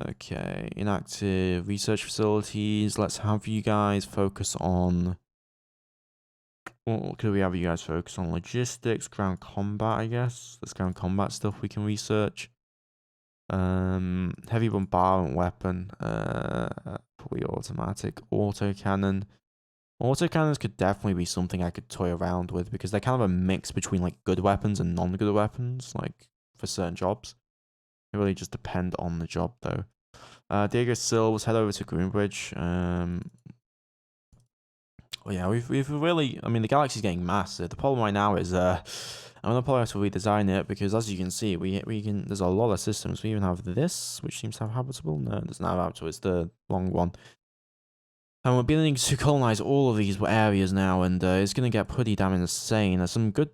Okay, inactive research facilities. Let's have you guys focus on. What could we have you guys focus on? Logistics, ground combat, I guess. There's ground combat stuff we can research. Heavy bombardment weapon. Fully automatic autocannon. Autocannons could definitely be something I could toy around with because they're kind of a mix between like good weapons and non-good weapons, like for certain jobs. It really just depend on the job though. Diego Sil, let's head over to Greenbridge. Well, yeah, we've really, I mean, the galaxy's getting massive. The problem right now is I'm gonna probably have to redesign it because as you can see, we can. There's a lot of systems. We even have this, which seems to have habitable. No, it doesn't have habitable. It's the long one. And we're beginning to colonize all of these areas now, and it's going to get pretty damn insane. There's some good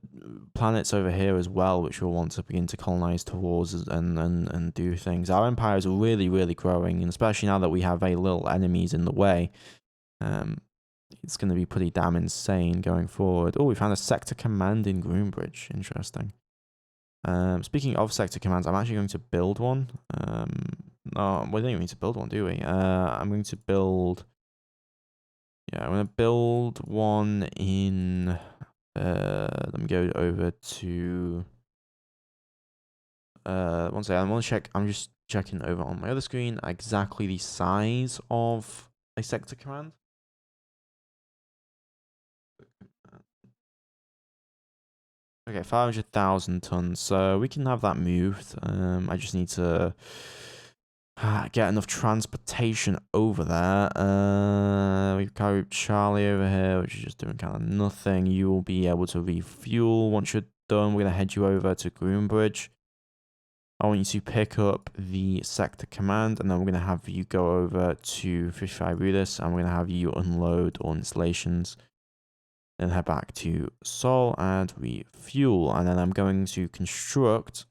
planets over here as well, which we'll want to begin to colonize towards and do things. Our empire is really, really growing, and especially now that we have very little enemies in the way, it's going to be pretty damn insane going forward. Oh, we found a sector command in Groombridge. Interesting. Speaking of sector commands, I'm actually going to build one. No, we don't even need to build one, do we? I'm going to build... Yeah, I'm going to build one in... let me go over to... one second, I want to check... I'm just checking over on my other screen exactly the size of a sector command. Okay, 500,000 tons. So we can have that moved. I just need to... get enough transportation over there. We've got Charlie over here, which is just doing kind of nothing. You will be able to refuel once you're done. We're going to head you over to Groombridge. I want you to pick up the sector command, and then we're going to have you go over to 55 Rudis, and we're going to have you unload all installations. Then head back to Sol and refuel, and then I'm going to construct...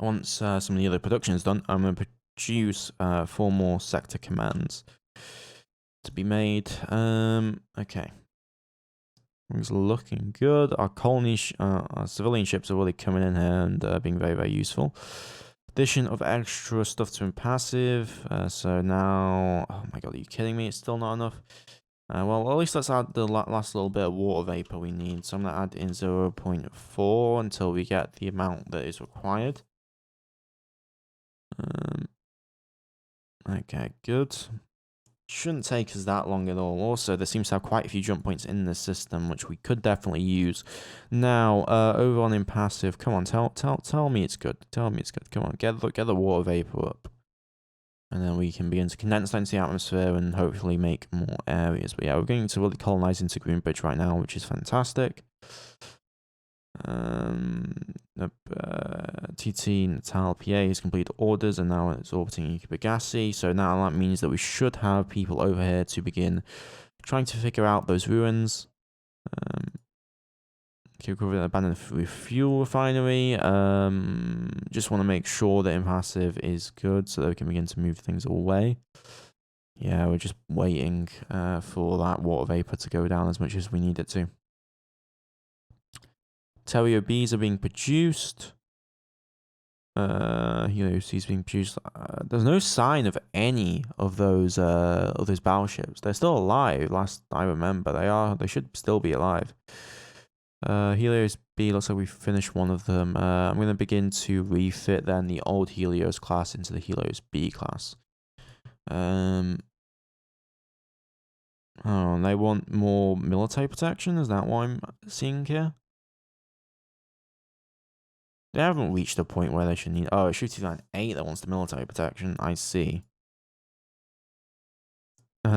Once some of the other production is done, I'm going to produce 4 more sector commands to be made. Okay. Things looking good. Our colony, our civilian ships are really coming in here and being very, very useful. Addition of extra stuff to impassive. So now... Oh my god, are you kidding me? It's still not enough. Well, at least let's add the last little bit of water vapor we need. So I'm going to add in 0.4 until we get the amount that is required. Okay, good. Shouldn't take us that long at all. Also, there seems to have quite a few jump points in the system, which we could definitely use. Now, over on impassive, come on, tell me it's good. Tell me it's good. Come on, get the water vapor up. And then we can begin to condense that into the atmosphere and hopefully make more areas. But yeah, we're going to really colonize into Greenbridge right now, which is fantastic. TT Natal PA has completed orders and now it's orbiting Ikebagasi. So now that means that we should have people over here to begin trying to figure out those ruins. Abandoned fuel refinery. Just want to make sure that impassive is good so that we can begin to move things away. Yeah, we're just waiting for that water vapor to go down as much as we need it to. Terrio Bs are being produced. Helios being produced. There's no sign of any of those battleships. They're still alive. Last I remember, they should still be alive. Helios B looks like we finished one of them. I'm going to begin to refit then the old Helios class into the Helios B class. Oh, they want more military protection? Is that what I'm seeing here? They haven't reached a point where they should need... Oh, it's Shooty Line 8 that wants the military protection. I see. We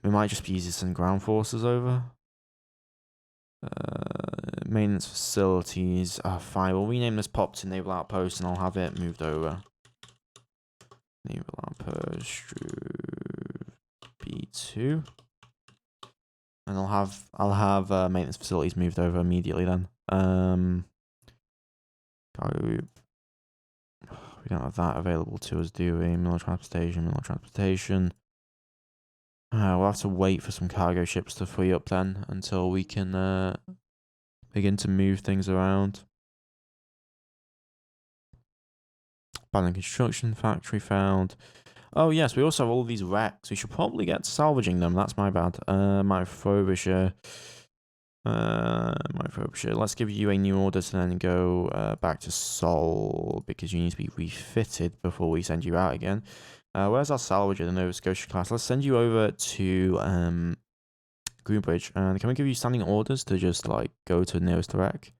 might just be easy to send ground forces over. Maintenance facilities. Fine. We'll rename this POP to Naval Outpost and I'll have it moved over. Naval Outpost B2. And I'll have maintenance facilities moved over immediately then. We don't have that available to us, do we? Mineral transportation. We'll have to wait for some cargo ships to free up then until we can begin to move things around. Abandoned construction factory found. Oh yes, we also have all these wrecks. We should probably get to salvaging them. That's my bad. My Frobisher. Let's give you a new order to then go back to Sol because you need to be refitted before we send you out again. Where's our salvager, the Nova Scotia class? Let's send you over to Greenbridge. And can we give you standing orders to just like go to nearest wreck?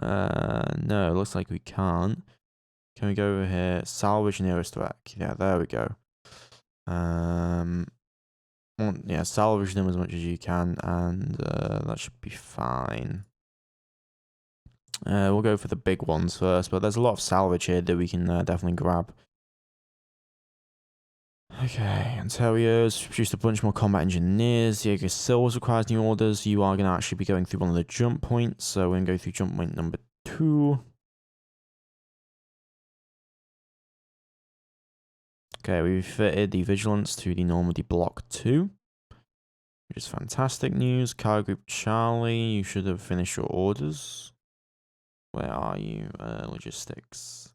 No, it looks like we can't. Can we go over here? Salvage nearest wreck. Yeah, there we go. Yeah, salvage them as much as you can, and that should be fine. We'll go for the big ones first, but there's a lot of salvage here that we can definitely grab. Okay, Ontario's produced a bunch more combat engineers. Diego Silva requires new orders. You are going to actually be going through one of the jump points. So we're going to go through jump point number 2. Okay, we fitted the Vigilance to the Normandy Block 2, which is fantastic news. Cargo Group Charlie, you should have finished your orders. Where are you? Logistics.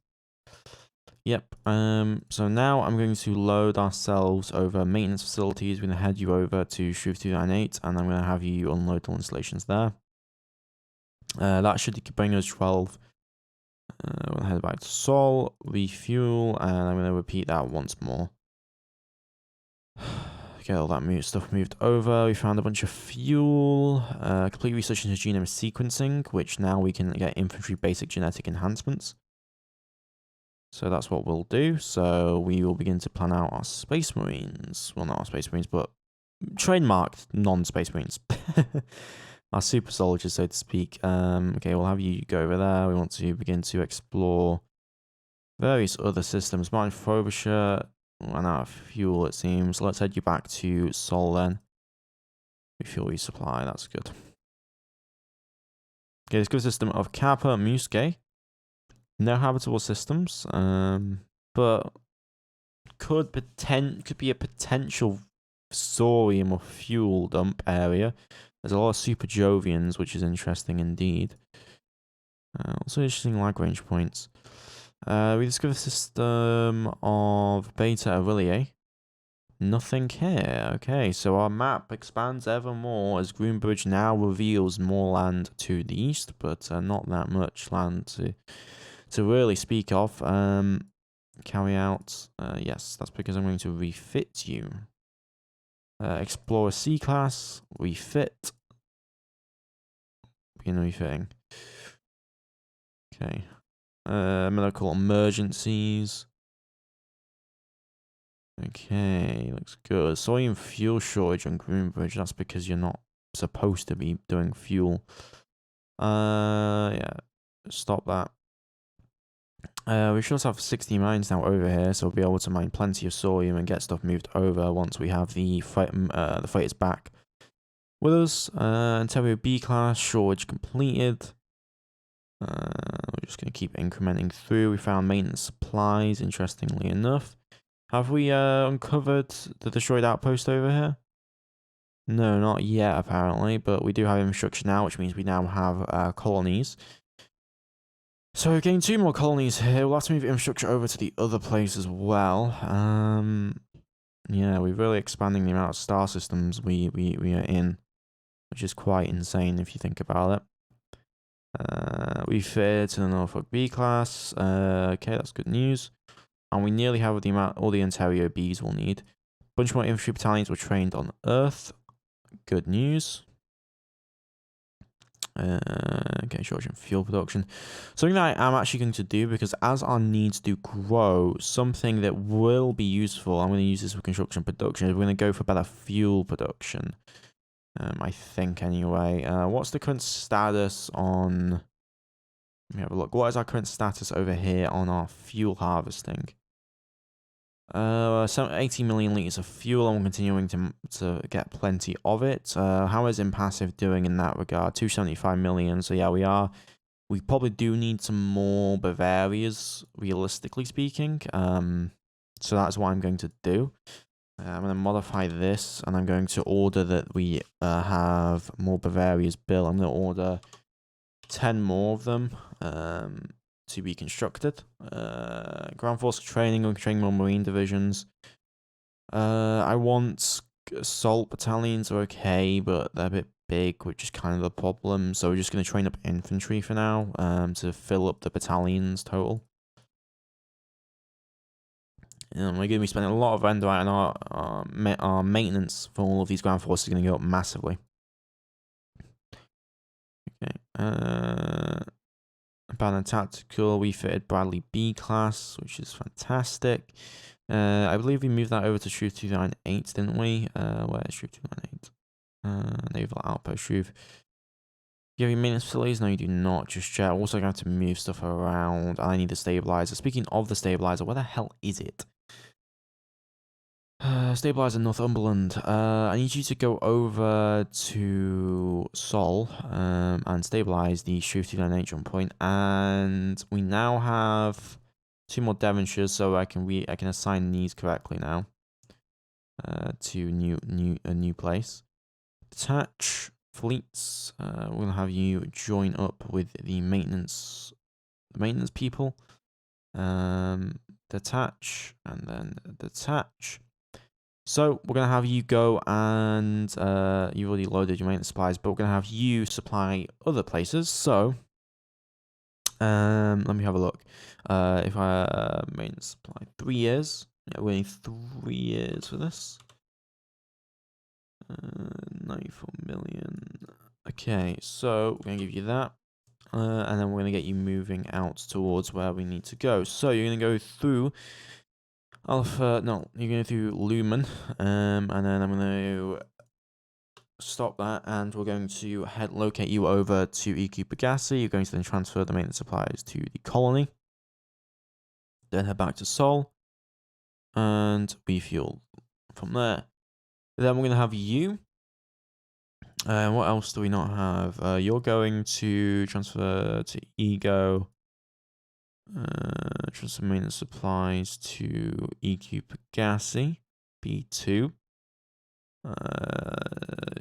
Yep. So now I'm going to load ourselves over maintenance facilities. We're going to head you over to Shrewd 298, and I'm going to have you unload all installations there. That should bring us 12. We'll head back to Sol, refuel, and I'm going to repeat that once more. Get all that stuff moved over. We found a bunch of fuel. Complete research into genome sequencing, which now we can get infantry basic genetic enhancements. So that's what we'll do. So we will begin to plan out our Space Marines. Well, not our Space Marines, but trademarked non-Space Marines. Our super soldiers, so to speak. Okay, we'll have you go over there. We want to begin to explore various other systems. Martin Frobisher ran out of fuel, it seems. Let's head you back to Sol then. Refuel resupply, that's good. Okay, let's go to the system of Kappa Musque. No habitable systems, but could be a potential thorium or fuel dump area. There's a lot of super Jovians, which is interesting indeed. Also interesting lag range points. We discovered a system of Beta Aureliae. Nothing here. Okay, so our map expands ever more as Groombridge now reveals more land to the east, but not that much land to really speak of. Carry out. Yes, that's because I'm going to refit you. Explorer C class, refit. Begin refitting. Okay. Medical emergencies. Okay, looks good. Sodium fuel shortage on Groombridge. That's because you're not supposed to be doing fuel. Yeah. Stop that. We should also have 60 mines now over here, so we'll be able to mine plenty of sodium and get stuff moved over once we have the fighters back with us. Ontario B class shortage completed. We're just going to keep incrementing through. We found maintenance supplies, interestingly enough. Have we uncovered the destroyed outpost over here? No, not yet, apparently, but we do have infrastructure now, which means we now have colonies. So we're getting 2 more colonies here. We'll have to move infrastructure over to the other place as well. Yeah, we're really expanding the amount of star systems we are in, which is quite insane if you think about it. We fit to the Norfolk B class. Okay, that's good news. And we nearly have all the Ontario Bs we'll need. A bunch more infantry battalions were trained on Earth. Good news. Okay, shortage in fuel production. Something that I am actually going to do, because as our needs do grow, something that will be useful, I'm going to use this for construction production, is we're going to go for better fuel production. I think anyway. What's the current status on... Let me have a look. What is our current status over here on our fuel harvesting? 80 million liters of fuel, and we're continuing to get plenty of it. How is Impassive doing in that regard? 275 million. So yeah, we probably do need some more Bavarias, realistically speaking. So that's what I'm going to do. I'm going to modify this, and I'm going to order that we have more Bavarias built. I'm going to order 10 more of them. To be constructed. Ground force training, or training more marine divisions. I want assault battalions are okay, but they're a bit big, which is kind of the problem. So we're just going to train up infantry for now, to fill up the battalions total. And we're going to be spending a lot of render and our maintenance for all of these ground forces is going to go up massively. Okay. Abandoned Tactical, we fitted Bradley B class, which is fantastic. I believe we moved that over to Shrewd 298, didn't we? Where is Shrewd 298? Naval Outpost Shrewd. Do you have any maintenance facilities? No, you do not just yet. Also going to have to move stuff around. I need the stabilizer. Speaking of the stabilizer, where the hell is it? Stabilize in Northumberland. I need you to go over to Sol and stabilize the Shrewsbury Line 8 jump point. And we now have 2 more Devonshires, so I can assign these correctly now to a new place. Detach fleets. We're gonna have you join up with the maintenance people. Detach and then detach. So we're gonna have you go and you've already loaded your maintenance supplies, but we're gonna have you supply other places. So let me have a look. If I maintenance supply 3 years, yeah, we need 3 years for this. 94 million. Okay, so we're gonna give you that. And then we're going to get you moving out towards where we need to go. So you're going to go through you're going through Lumen, and then I'm going to stop that, and we're going to locate you over to EQ Pegasi. You're going to then transfer the maintenance supplies to the colony, then head back to Sol, and refuel from there. Then we're going to have you. What else do we not have? You're going to transfer to Ego. Transfer maintenance supplies to EQ Pegasi, B2.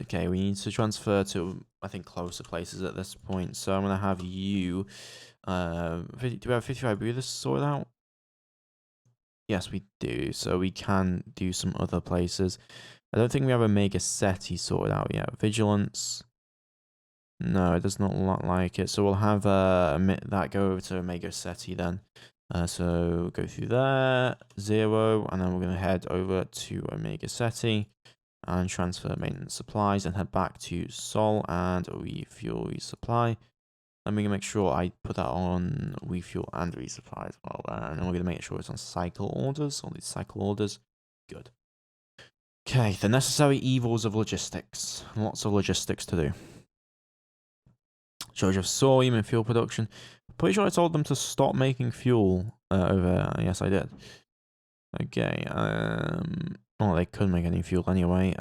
Okay, we need to transfer to, I think, closer places at this point. So I'm going to have you. Do we have 55 breathers sorted out? Yes, we do. So we can do some other places. I don't think we have a Mega SETI sorted out yet. Vigilance. No, it does not look like it. So we'll have that go over to Omega SETI then. So go through there, 0, and then we're going to head over to Omega SETI and transfer maintenance supplies and head back to Sol and refuel resupply. Let me make sure I put that on refuel and resupply as well. And then we're going to make sure it's on cycle orders, all these cycle orders. Good. Okay, the necessary evils of logistics. Lots of logistics to do. Charge of sodium and fuel production. Pretty sure I told them to stop making fuel over. Yes, I did. Okay. Well, they couldn't make any fuel anyway.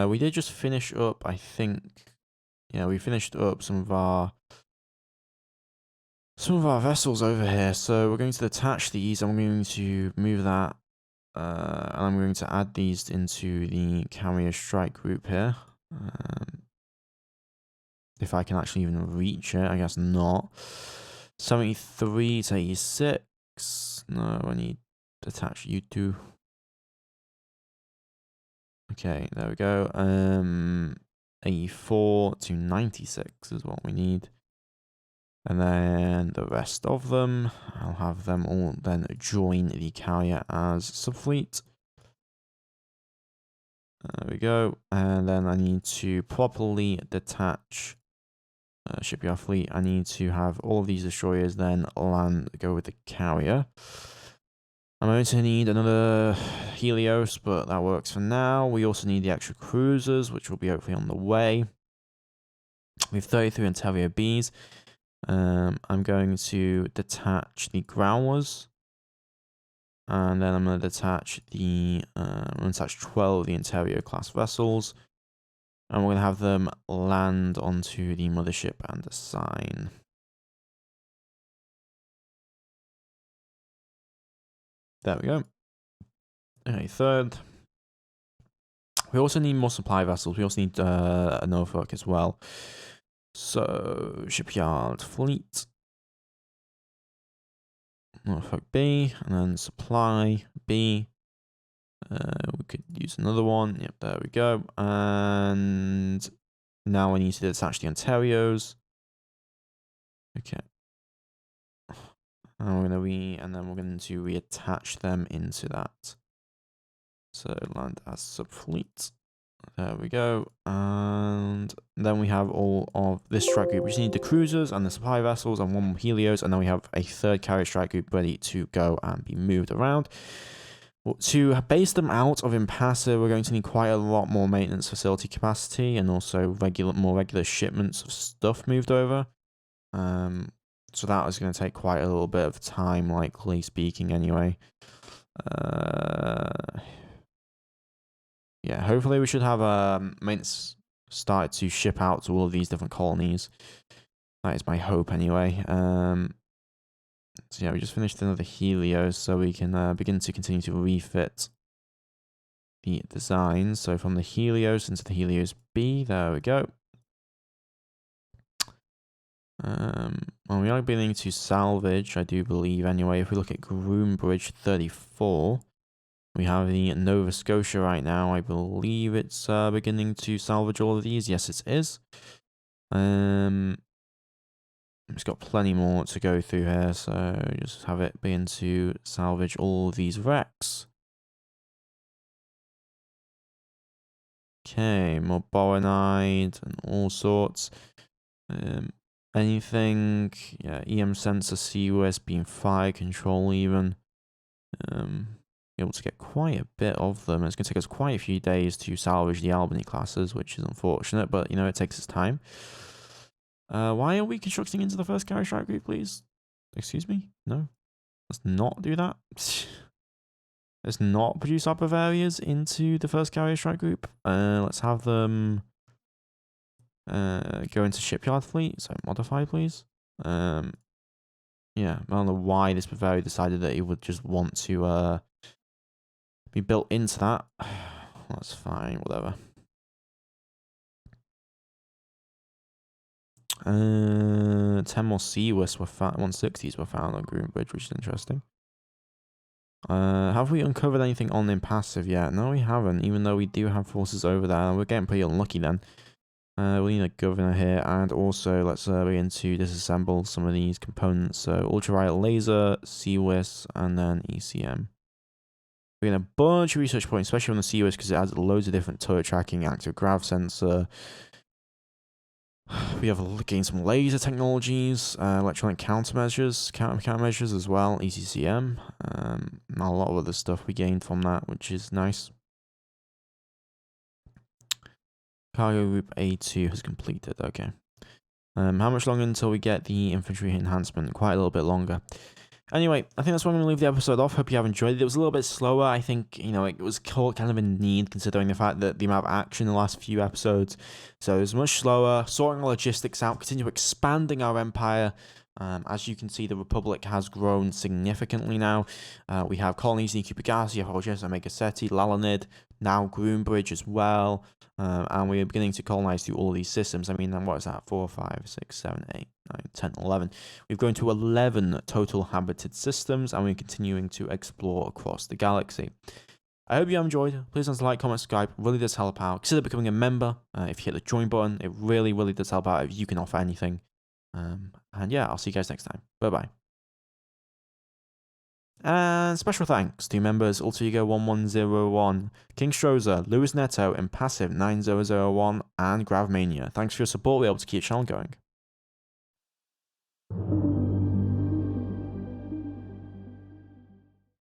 We did just finish up, I think. Yeah, we finished up some of our vessels over here. So we're going to detach these. I'm going to move that. And I'm going to add these into the carrier strike group here. If I can actually even reach it, I guess not. 73 to 86. No, I need to attach you two. Okay, there we go. 84 to 96 is what we need. And then the rest of them, I'll have them all then join the carrier as subfleet. There we go. And then I need to properly detach shipyard fleet. I need to have all of these destroyers then go with the carrier. I'm going to need another Helios, but that works for now. We also need the extra cruisers, which will be hopefully on the way. We have 33 Ontario Bs. I'm going to detach the Growlers. And then I'm going to detach 12 of the Ontario class vessels. And we're going to have them land onto the mothership and assign. There we go. Okay, third. We also need more supply vessels. We also need a Norfolk as well. So, shipyard fleet. Norfolk B, and then supply B. We could use another one. Yep, there we go. And now we need to detach the Ontarios. Okay. And we're going to reattach them into that. So land as subfleet. There we go. And then we have all of this strike group. We just need the cruisers and the supply vessels and 1 more Helios. And then we have a third carrier strike group ready to go and be moved around. To base them out of Impasse, we're going to need quite a lot more maintenance facility capacity and also more regular shipments of stuff moved over. So that is going to take quite a little bit of time, likely speaking, anyway. yeah, hopefully we should have maintenance started to ship out to all of these different colonies. That is my hope anyway. So yeah, we just finished another Helios, so we can begin to continue to refit the design. So from the Helios into the Helios B, there we go. Well, we are beginning to salvage, I do believe, anyway. If we look at Groombridge 34, we have the Nova Scotia right now. I believe it's beginning to salvage all of these. Yes, it is. It's got plenty more to go through here, so just have it begin to salvage all of these wrecks. Okay, more boronite and all sorts. Anything, yeah, EM sensor, CUS, beam fire control even. Able to get quite a bit of them. It's going to take us quite a few days to salvage the Albany classes, which is unfortunate, but, you know, it takes its time. Why are we constructing into the first carrier strike group, please? Excuse me? No. Let's not do that. Let's not produce our Bavarias into the first carrier strike group. Let's have them go into shipyard fleet. So modify, please. Yeah, I don't know why this Bavaria decided that it would just want to be built into that. That's fine, whatever. 10 more CUS were found, 160s were found on Groombridge, which is interesting. Have we uncovered anything on impassive yet? No, we haven't, even though we do have forces over there. We're getting pretty unlucky then. We need a governor here, and also let's begin to disassemble some of these components. So ultraviolet laser, CUS, and then ECM. We're getting a bunch of research points, especially on the CUS, because it has loads of different turret tracking, active grav sensor. We have gained some laser technologies, electronic countermeasures as well, ECCM. A lot of other stuff we gained from that, which is nice. Cargo group A2 has completed, okay. How much longer until we get the infantry enhancement? Quite a little bit longer. Anyway, I think that's where I'm going to leave the episode off. Hope you have enjoyed it. It was a little bit slower. I think, you know, it was caught kind of in need considering the fact that the amount of action in the last few episodes. So it was much slower, sorting our logistics out, continue expanding our empire. As you can see, the Republic has grown significantly now. We have colonies in Cupigasi, Hojas, Omega Ceti, Lalanid, now Groombridge as well. And we are beginning to colonize through all of these systems. I mean, what is that? 4, 5, 6, 7, 8, 9, 10, 11. We've grown to 11 total habited systems, and we're continuing to explore across the galaxy. I hope you have enjoyed. Please don't like, comment, subscribe. It really does help out. Consider becoming a member. If you hit the join button, it really, really does help out if you can offer anything. And yeah, I'll see you guys next time. Bye-bye. And special thanks to members Alter Ego 1101, King Strozer, Lewis Neto, Impassive 9001, and Gravmania. Thanks for your support. We're able to keep the channel going.